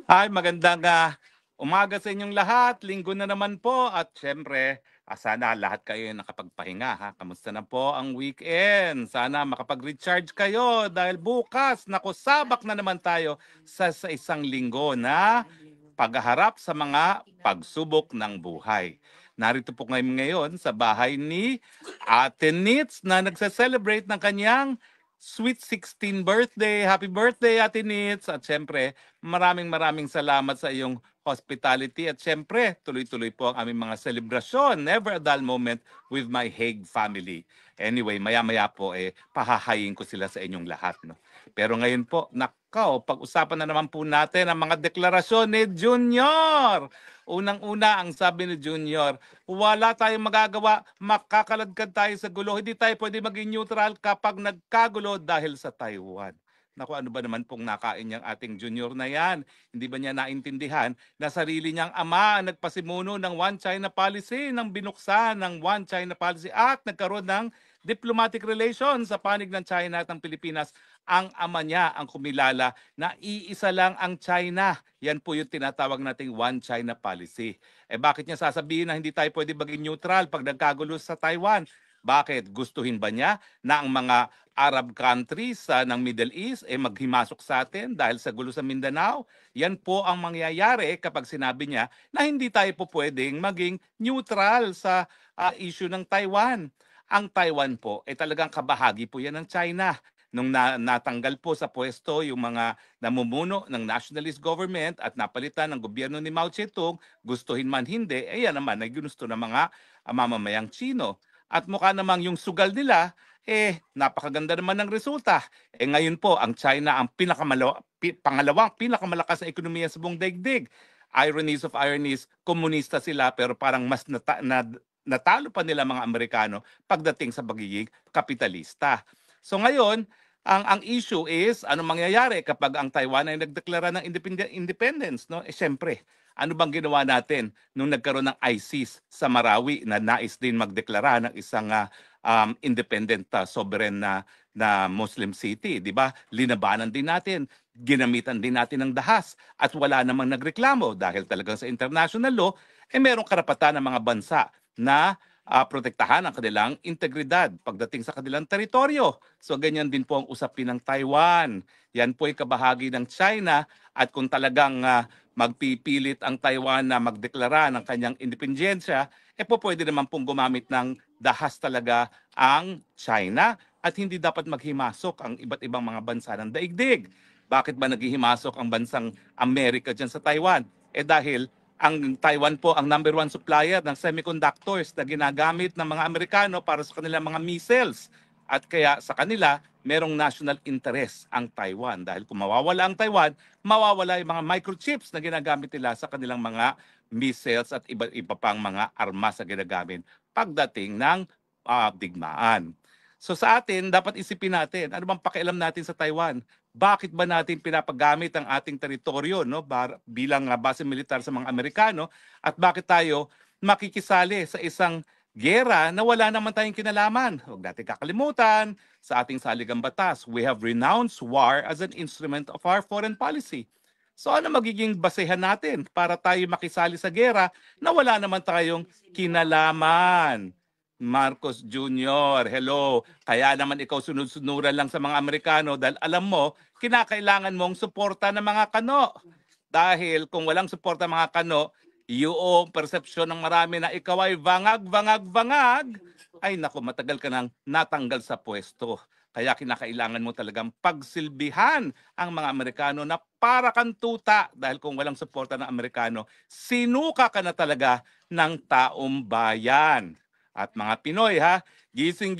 Hi, magandang umaga sa inyong lahat. Linggo na naman po at syempre, sana lahat kayo ay nakapagpahinga ha. Kamusta na po ang weekend? Sana makapag-recharge kayo dahil bukas, naku, sabak na naman tayo sa isang linggo na pagharap sa mga pagsubok ng buhay. Narito po ngayon sa bahay ni Ate Nits na nagse-celebrate ng kanyang sweet 16 birthday. Happy birthday, Ate Nits! At syempre, maraming salamat sa iyong hospitality at syempre, tuloy-tuloy po ang aming mga selebrasyon. Never a dull moment with my Hague family. Anyway, maya-maya po pahahayin ko sila sa inyong lahat. No? Pero ngayon po, nakaw, pag-usapan na naman po natin ang mga deklarasyon ni Junior. Unang-una, ang sabi ni Junior, wala tayong magagawa, makakaladkad tayo sa gulo. Hindi tayo pwede maging neutral kapag nagkagulo dahil sa Taiwan. Naku, ano ba naman pong nakain niyang ating Junior na yan? Hindi ba niya naintindihan na sarili niyang ama ang nagpasimuno ng One China Policy, ng binuksan ng One China Policy at nagkaroon ng diplomatic relations sa panig ng China at ng Pilipinas. Ang ama niya ang kumilala na iisa lang ang China. Yan po yung tinatawag nating One China Policy. Bakit niya sasabihin na hindi tayo pwede maging neutral pag nagkagulo sa Taiwan? Bakit? Gustuhin ba niya na ang mga Arab countries ng Middle East maghimasok sa atin dahil sa gulo sa Mindanao? Yan po ang mangyayari kapag sinabi niya na hindi tayo po pwedeng maging neutral sa issue ng Taiwan. Ang Taiwan po talagang kabahagi po yan ng China. Nung natanggal po sa pwesto yung mga namumuno ng nationalist government at napalitan ng gobyerno ni Mao Zedong, gustuhin man hindi, yan naman ay ginusto ng mga mamamayang Chino. At mukha namang yung sugal nila, napakaganda naman ng resulta. Ngayon po, ang China ang pangalawang pinakamalakas na ekonomiya sa buong daigdig. Ironies of ironies, komunista sila pero parang mas natalo pa nila mga Amerikano pagdating sa pagiging kapitalista. So ngayon, ang issue is ano mangyayari kapag ang Taiwan ay nagdeklara ng independence, no? Syempre, ano bang ginawa natin nung nagkaroon ng ISIS sa Marawi na nais din magdeklara ng isang independent sovereign na Muslim city, di ba? Linabanan din natin, ginamitan din natin ng dahas at wala namang nagreklamo dahil talagang sa international law merong karapatan ng mga bansa na protektahan ang kanilang integridad pagdating sa kanilang teritoryo. So ganyan din po ang usapin ng Taiwan. Yan po ay kabahagi ng China at kung talagang magpipilit ang Taiwan na magdeklara ng kanyang independensya, po pwede naman pong gumamit ng dahas talaga ang China at hindi dapat maghimasok ang iba't ibang mga bansa ng daigdig. Bakit ba naghihimasok ang bansang Amerika dyan sa Taiwan? Dahil ang Taiwan po ang number one supplier ng semiconductors na ginagamit ng mga Amerikano para sa kanilang mga missiles. At kaya sa kanila, merong national interest ang Taiwan. Dahil kung mawawala ang Taiwan, mawawala yung mga microchips na ginagamit nila sa kanilang mga missiles at iba pang mga armas na ginagamit pagdating ng digmaan. So sa atin, dapat isipin natin, ano bang pakialam natin sa Taiwan? Bakit ba natin pinapagamit ang ating teritoryo bilang base militar sa mga Amerikano at bakit tayo makikisali sa isang gera na wala naman tayong kinalaman? Huwag natin kakalimutan sa ating saligang batas, we have renounced war as an instrument of our foreign policy. So ano magiging basehan natin para tayo makisali sa gera na wala naman tayong kinalaman? Marcos Jr., hello. Kaya naman ikaw sunod-sunuran lang sa mga Amerikano dahil alam mo, kinakailangan mong suporta ng mga kano. Dahil kung walang suporta ng mga kano, yung persepsyon ng marami na ikaw ay vangag, ay naku, matagal ka nang natanggal sa pwesto. Kaya kinakailangan mo talagang pagsilbihan ang mga Amerikano na para kang tuta dahil kung walang suporta ng Amerikano, sinuka ka na talaga ng taong bayan. At mga Pinoy gising.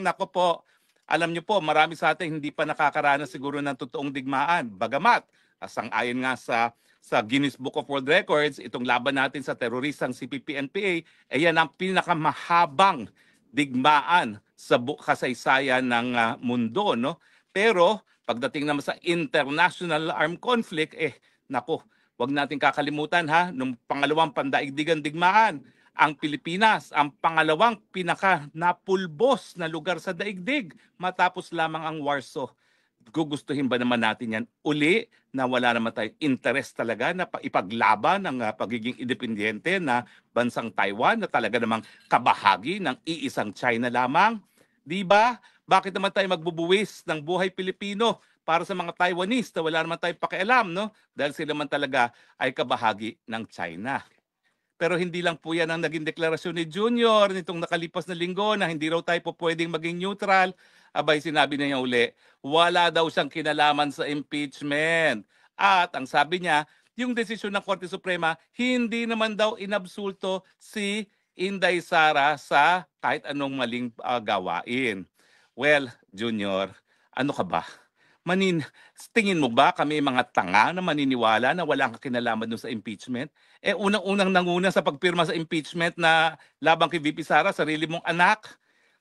Nako po, alam niyo po, marami sa atin hindi pa nakakaranas siguro ng totoong digmaan. Bagamat, sang-ayon nga sa Guinness Book of World Records, itong laban natin sa teroristang CPP-NPA, yan ang pinakamahabang digmaan sa kasaysayan ng mundo, no? Pero pagdating naman sa international armed conflict, nako, wag natin kakalimutan nung pangalawang pandaigdigang digmaan, ang Pilipinas ang pangalawang pinaka napulbos na lugar sa daigdig matapos lamang ang Warsaw. gugustuhin ba naman natin yan uli na wala naman tayong interest talaga na ipaglaban ang pagiging independyente na bansang Taiwan na talaga namang kabahagi ng iisang China lamang? Di ba? Bakit naman tayo magbubuwis ng buhay Pilipino para sa mga Taiwanese na wala naman tayong pakialam, no? Dahil sila man talaga ay kabahagi ng China. Pero hindi lang po yan ang naging deklarasyon ni Junior nitong nakalipas na linggo na hindi raw tayo po pwedeng maging neutral. Abay, sinabi niya uli, wala daw siyang kinalaman sa impeachment. At ang sabi niya, yung desisyon ng Korte Suprema, hindi naman daw inabsulto si Inday Sara sa kahit anong maling gawain. Well, Junior, ano ka ba? Tingin mo ba kami mga tanga na maniniwala na walang kinalaman doon sa impeachment? Eh unang-unang nanguna sa pagpirma sa impeachment na labang kay VP Sara, sarili mong anak.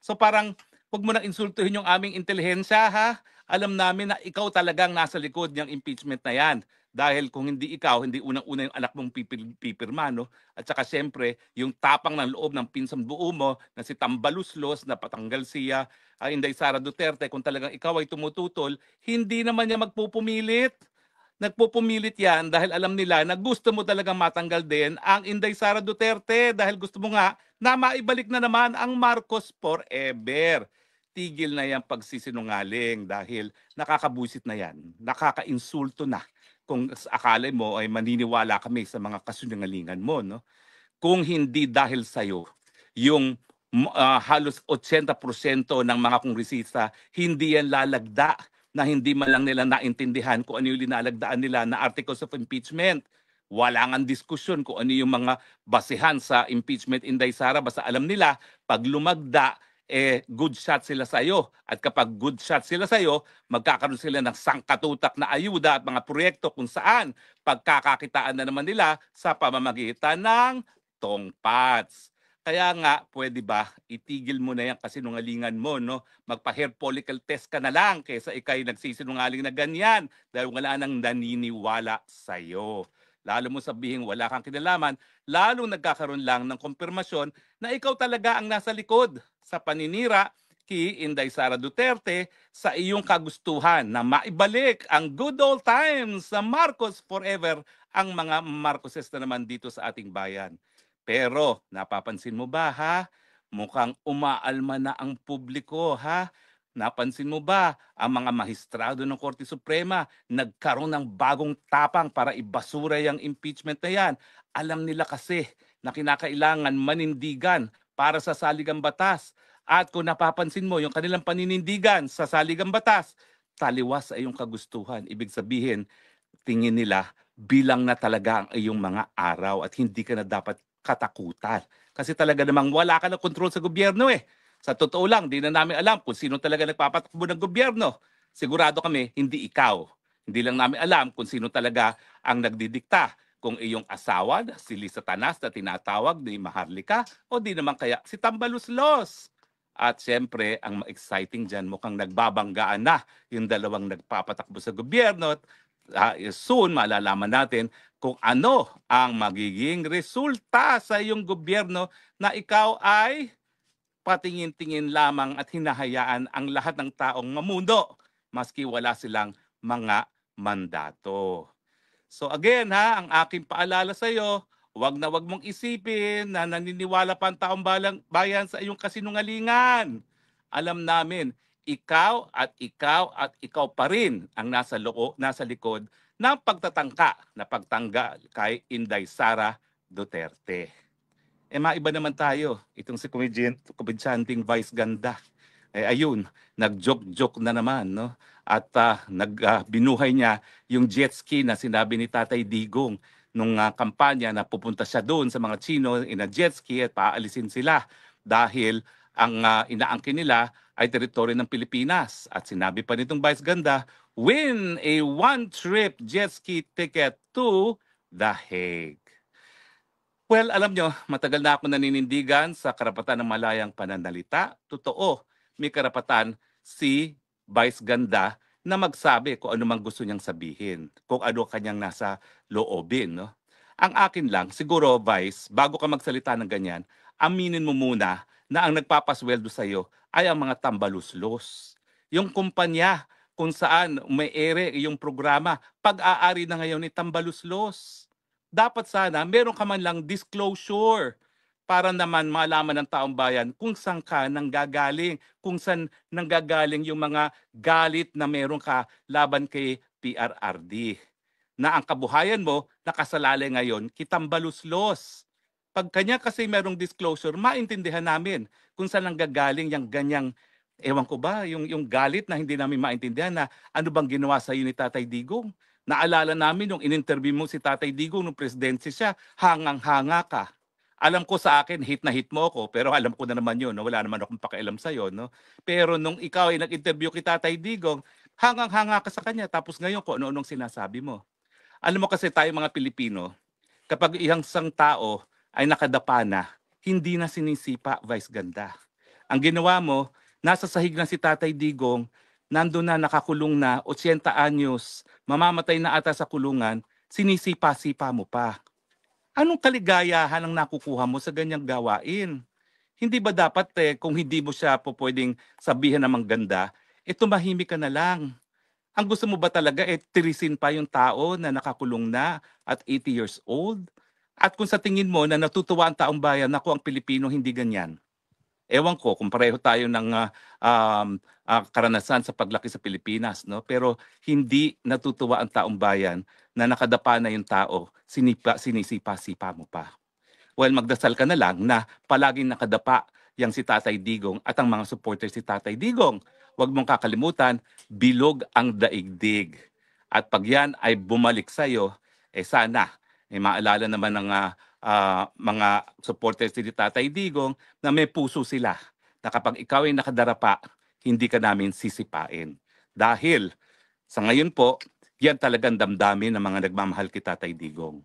So parang wag mo nang insultuhin yung aming intelihensya, ha? Alam namin na ikaw talagang nasa likod ng impeachment na yan. Dahil kung hindi ikaw, hindi unang-una yung anak mong pipirma, no? At saka siyempre, yung tapang ng loob ng pinsang buo mo na si Tambaluslos na patanggal siya, Inday Sara Duterte, kung talagang ikaw ay tumututol, hindi naman niya magpupumilit. Nagpupumilit yan dahil alam nila na gusto mo talagang matanggal din ang Inday Sara Duterte dahil gusto mo nga na maibalik na naman ang Marcos forever. Tigil na yung pagsisinungaling dahil nakakabusit na yan, nakakainsulto na kung akala mo ay maniniwala kami sa mga kasinungalingan mo, no? Kung hindi dahil sa'yo, yung halos 80% ng mga kongresista, hindi yan lalagda na hindi man lang nila naintindihan kung ano yung linalagdaan nila na articles of impeachment. Wala nga diskusyon kung ano yung mga basehan sa impeachment, Inday Sara. Basta alam nila, pag lumagda, good shot sila sa iyo. At kapag good shot sila sa iyo, magkakaroon sila ng sangkatutak na ayuda at mga proyekto kung saan pagkakakitaan na naman nila sa pamamagitan ng tongpats. Kaya nga, pwede ba, itigil mo na yan kasinungalingan mo, no? Magpa-hair follicle test ka na lang kaysa ikay nagsisinungaling na ganyan dahil wala nang naniniwala sa'yo. Lalo mo sabihin wala kang kinalaman, lalong nagkakaroon lang ng kumpirmasyon na ikaw talaga ang nasa likod sa paninira kay Inday Sara Duterte sa iyong kagustuhan na maibalik ang good old times sa Marcos forever ang mga Marcoses na naman dito sa ating bayan. Pero napapansin mo ba, ha? Mukhang umaalma na ang publiko, ha? Napansin mo ba ang mga mahistrado ng Korte Suprema nagkaroon ng bagong tapang para ibasura yung impeachment na yan? Alam nila kasi na kinakailangan manindigan para sa saligang batas. At kung napapansin mo yung kanilang paninindigan sa saligang batas, taliwas sa iyong kagustuhan. Ibig sabihin, tingin nila bilang na talaga ang iyong mga araw at hindi ka na dapat katakutan. Kasi talaga namang wala ka ng kontrol sa gobyerno eh. Sa totoo lang, di na namin alam kung sino talaga nagpapatakbo ng gobyerno. Sigurado kami, hindi ikaw. Hindi lang namin alam kung sino talaga ang nagdidikta. Kung iyong asawa, si Lisa Tanas na tinatawag ni Maharlika, o di naman kaya si Tambaluslos. At siyempre, ang exciting dyan, mukhang nagbabanggaan na yung dalawang nagpapatakbo sa gobyerno. Soon, malalaman natin kung ano ang magiging resulta sa iyong gobyerno na ikaw ay patingin-tingin lamang at hinahayaan ang lahat ng taong mamuno maski wala silang mga mandato. So again ha, ang aking paalala sa iyo, wag na wag mong isipin na naniniwala pa ang taong bayan sa iyong kasinungalingan. Alam namin, ikaw at ikaw at ikaw pa rin ang nasa likod ng pagtatangka na pagtanggal kay Inday Sara Duterte. Maiba naman tayo. Itong si komedyanting Vice Ganda. Ayun, nag-joke-joke na naman, no? At binuhay niya yung jet ski na sinabi ni Tatay Digong nung kampanya na pupunta siya doon sa mga Chino in a jet ski at paalisin sila dahil ang inaangkin nila ay teritoryo ng Pilipinas. At sinabi pa nitong Vice Ganda, win a one-trip jet ski ticket to The Hague. Well, alam nyo, matagal na ako naninindigan sa karapatan ng malayang pananalita. Totoo, may karapatan si Vice Ganda na magsabi kung ano mang gusto niyang sabihin, kung ano kanyang nasa loobin. No? Ang akin lang, siguro Vice, bago ka magsalita ng ganyan, aminin mo muna na ang nagpapasweldo sa iyo ay ang mga tambaluslos. Yung kumpanya kung saan may ere yung programa. Pag-aari na ngayon ni Tambaluslos. Dapat sana meron ka man lang disclosure para naman malaman ng taong bayan kung saan ka nanggagaling, kung saan nanggagaling yung mga galit na meron ka laban kay PRRD. Na ang kabuhayan mo nakasalalay ngayon kitambaluslos. Pag kanya kasi merong disclosure, maintindihan namin kung saan nanggagaling yung ganyang, ewan ko ba, yung galit na hindi namin maintindihan na ano bang ginawa sa iyo ni Tatay Digong. Naalala namin nung in-interview mo si Tatay Digong nung presidente siya, hangang-hanga ka. Alam ko sa akin, hit na hit mo ako, pero alam ko na naman yun, no? Wala naman akong pakialam sa'yo. No? Pero nung ikaw ay nag-interview kay Tatay Digong, hangang-hanga ka sa kanya, tapos ngayon ko ano-anong sinasabi mo. Alam mo kasi tayo mga Pilipino, kapag isang tao ay nakadapa na, hindi na sinisipa, Vice Ganda. Ang ginawa mo, nasa sahig na si Tatay Digong, nandun na, nakakulong na, 80 anyos, mamamatay na ata sa kulungan, sinisipa-sipa mo pa. Anong kaligayahan ang nakukuha mo sa ganyang gawain? Hindi ba dapat kung hindi mo siya po pwedeng sabihan ng ganda, tumahimik ka na lang. Ang gusto mo ba talaga tirisin pa yung tao na nakakulong na at 80 years old? At kung sa tingin mo na natutuwa ang taong bayan, naku ang Pilipino hindi ganyan. Ewan ko kung pareho tayo ng karanasan sa paglaki sa Pilipinas, no? Pero hindi natutuwa ang taong bayan na nakadapa na yung tao, sinisipa-sipa mo pa. Well, magdasal ka na lang na palaging nakadapa yang si Tatay Digong at ang mga supporters si Tatay Digong. Huwag mong kakalimutan, bilog ang daigdig. At pag yan ay bumalik sa'yo, sana, maalala naman ng mga supporters ni Tatay Digong na may puso sila. Na kapag ikaw ay nakadarapa, hindi ka namin sisipain. Dahil sa ngayon po, yan talagang damdamin ng mga nagmamahal kay Tatay Digong.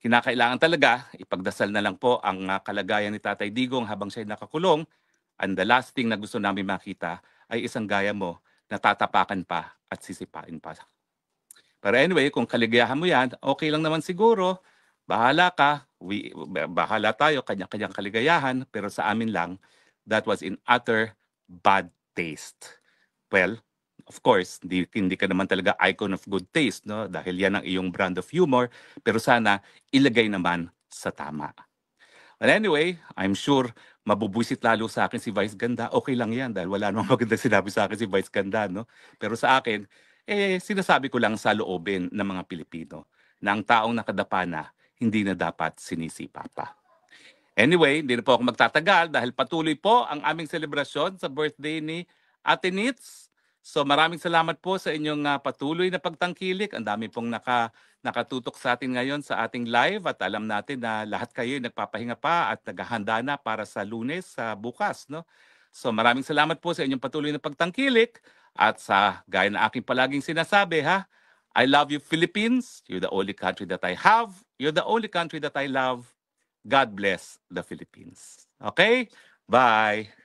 Kinakailangan talaga, ipagdasal na lang po ang kalagayan ni Tatay Digong habang siya nakakulong. And the last thing na gusto namin makita ay isang gaya mo na tatapakan pa at sisipain pa. Pero anyway, kung kaligayahan mo yan, okay lang naman siguro. Bahala ka. Bahala tayo, kanya-kanyang kaligayahan. Pero sa amin lang, that was in utter bad taste. Well, of course, hindi ka naman talaga icon of good taste, no? Dahil yan ang iyong brand of humor. Pero sana, ilagay naman sa tama. But anyway, I'm sure mabubwisit lalo sa akin si Vice Ganda. Okay lang yan dahil wala namang maganda sinabi sa akin si Vice Ganda, no? Pero sa akin, sinasabi ko lang sa loobin ng mga Pilipino na ang taong nakadapa na, hindi na dapat sinisipa pa. Anyway, hindi na po ako magtatagal dahil patuloy po ang aming selebrasyon sa birthday ni Ate Nits. So maraming salamat po sa inyong patuloy na pagtangkilik. Ang dami pong nakatutok sa atin ngayon sa ating live at alam natin na lahat kayo nagpapahinga pa at naghahanda na para sa Lunes sa bukas, no? So maraming salamat po sa inyong patuloy na pagtangkilik at sa gaya na aking palaging sinasabi, ha? I love you, Philippines. You're the only country that I have. You're the only country that I love. God bless the Philippines. Okay? Bye.